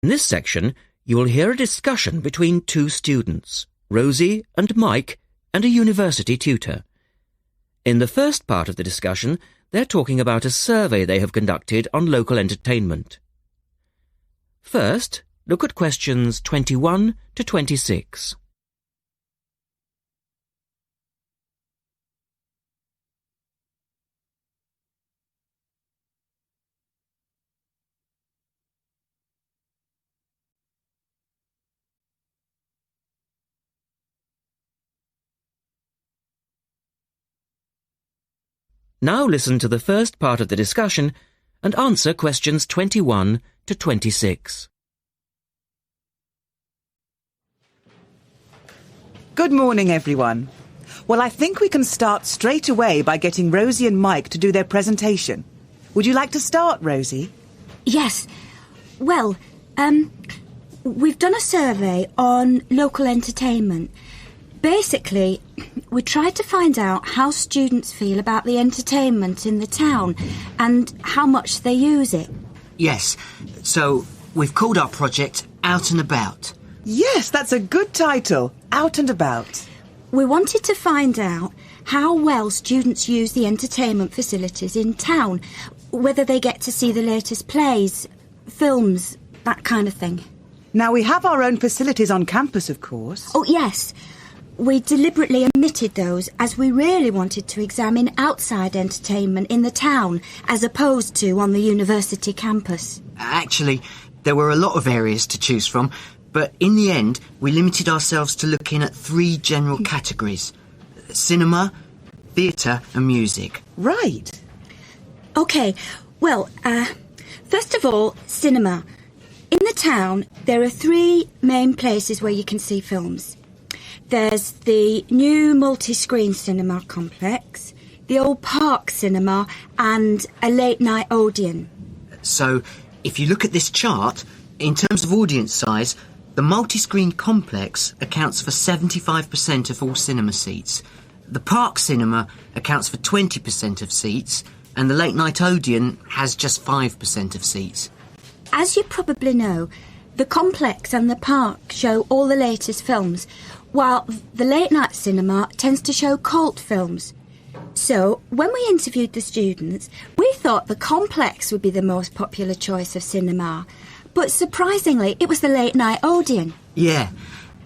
In this section, you will hear a discussion between two students, Rosie and Mike, and a university tutor. In the first part of the discussion, they're talking about a survey they have conducted on local entertainment. First, look at questions 21 to 26. Now listen to the first part of the discussion and answer questions 21 to 26. Good morning, everyone. Well, I think we can start straight away by getting Rosie and Mike to do their presentation. Would you like to start, Rosie? Yes. Well, we've done a survey on local entertainment. Basically, we tried to find out how students feel about the entertainment in the town and how much they use it. Yes, so we've called our project Out and About. Yes, that's a good title, Out and About. We wanted to find out how well students use the entertainment facilities in town, whether they get to see the latest plays, films, that kind of thing. Now, we have our own facilities on campus, of course. Oh, yes. We deliberately omitted those as we really wanted to examine outside entertainment in the town as opposed to on the university campus. Actually, there were a lot of areas to choose from, but in the end, we limited ourselves to looking at 3 general categories: cinema, theatre and music. Right. OK, well, first of all, cinema. In the town, there are 3 main places where you can see films. There's the new multi-screen cinema complex, the old Park Cinema and a late-night Odeon. So, if you look at this chart, in terms of audience size, the multi-screen complex accounts for 75% of all cinema seats. The Park Cinema accounts for 20% of seats, and the late-night Odeon has just 5% of seats. As you probably know, the complex and the park show all the latest films, while the late-night cinema tends to show cult films. So, when we interviewed the students, we thought the complex would be the most popular choice of cinema. But surprisingly, it was the late-night Odeon. Yeah,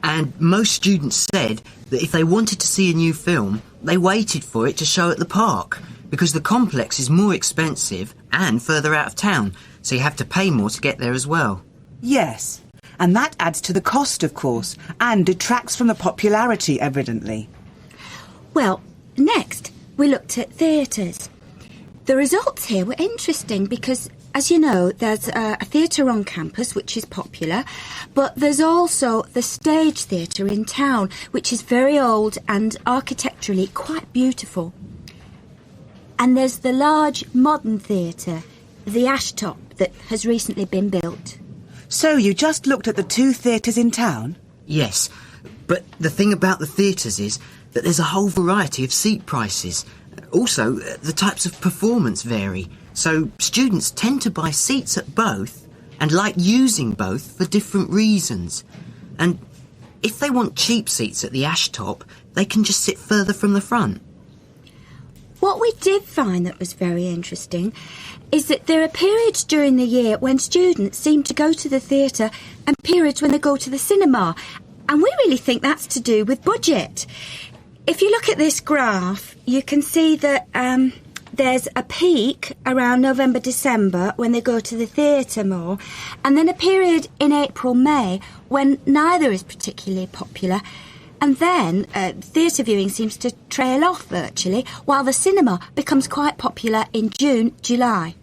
and most students said that if they wanted to see a new film, they waited for it to show at the park, because the complex is more expensive and further out of town, so you have to pay more to get there as well. Yes, and that adds to the cost, of course, and detracts from the popularity, evidently. Well, next, we looked at theatres. The results here were interesting because, as you know, there's a theatre on campus which is popular, but there's also the Stage Theatre in town, which is very old and architecturally quite beautiful. And there's the large modern theatre, the Ashtop, that has recently been built. So you just looked at the 2 theatres in town? Yes, but the thing about the theatres is that there's a whole variety of seat prices. Also, the types of performance vary, so students tend to buy seats at both and like using both for different reasons. And if they want cheap seats at the Ashtop, they can just sit further from the front. What we did find that was very interesting is that there are periods during the year when students seem to go to the theatre and periods when they go to the cinema. And we really think that's to do with budget. If you look at this graph, you can see that there's a peak around November, December when they go to the theatre more, and then a period in April, May when neither is particularly popular. And then theatre viewing seems to trail off virtually, while the cinema becomes quite popular in June, July.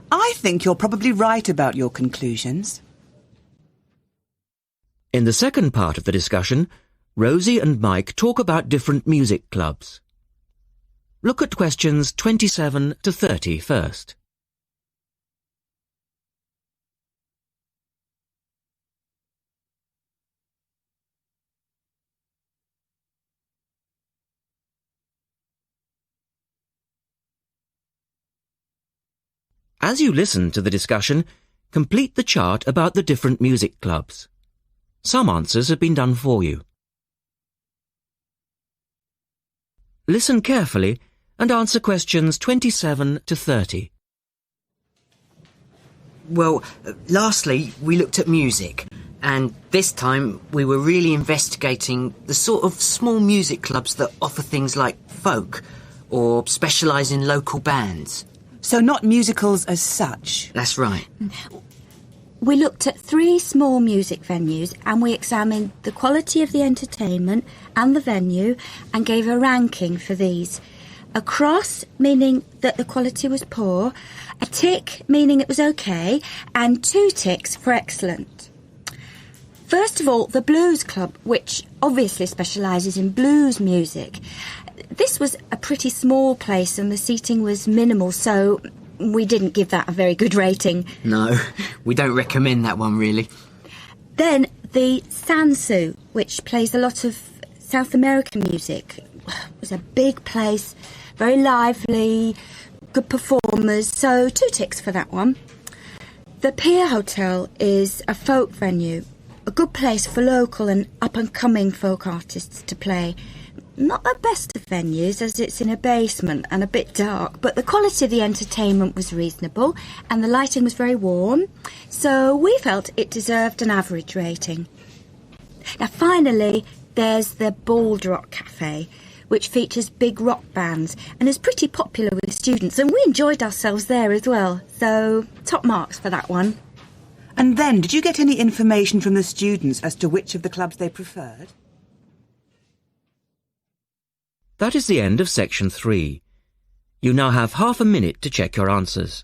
I think you're probably right about your conclusions. In the second part of the discussion, Rosie and Mike talk about different music clubs. Look at questions 27 to 30 first. As you listen to the discussion, complete the chart about the different music clubs. Some answers have been done for you. Listen carefully and answer questions 27 to 30. Well, lastly, we looked at music, and this time we were really investigating the sort of small music clubs that offer things like folk or specialise in local bands. So not musicals as such? That's right. We looked at 3 small music venues and we examined the quality of the entertainment and the venue and gave a ranking for these. A cross, meaning that the quality was poor, a tick, meaning it was okay, and 2 ticks for excellent. First of all, the Blues Club, which obviously specialises in blues music. This was a pretty small place and the seating was minimal, so we didn't give that a very good rating. No, we don't recommend that one, really. Then the Sansu, which plays a lot of South American music. It was a big place, very lively, good performers, so 2 ticks for that one. The Pier Hotel is a folk venue, a good place for local and up-and-coming folk artists to play. Not the best of venues, as it's in a basement and a bit dark, but the quality of the entertainment was reasonable and the lighting was very warm, so we felt it deserved an average rating. Now finally, there's the Bald Rock Cafe, which features big rock bands and is pretty popular with students, and we enjoyed ourselves there as well, so top marks for that one. And then, did you get any information from the students as to which of the clubs they preferred? That is the end of section 3. You now have half a minute to check your answers.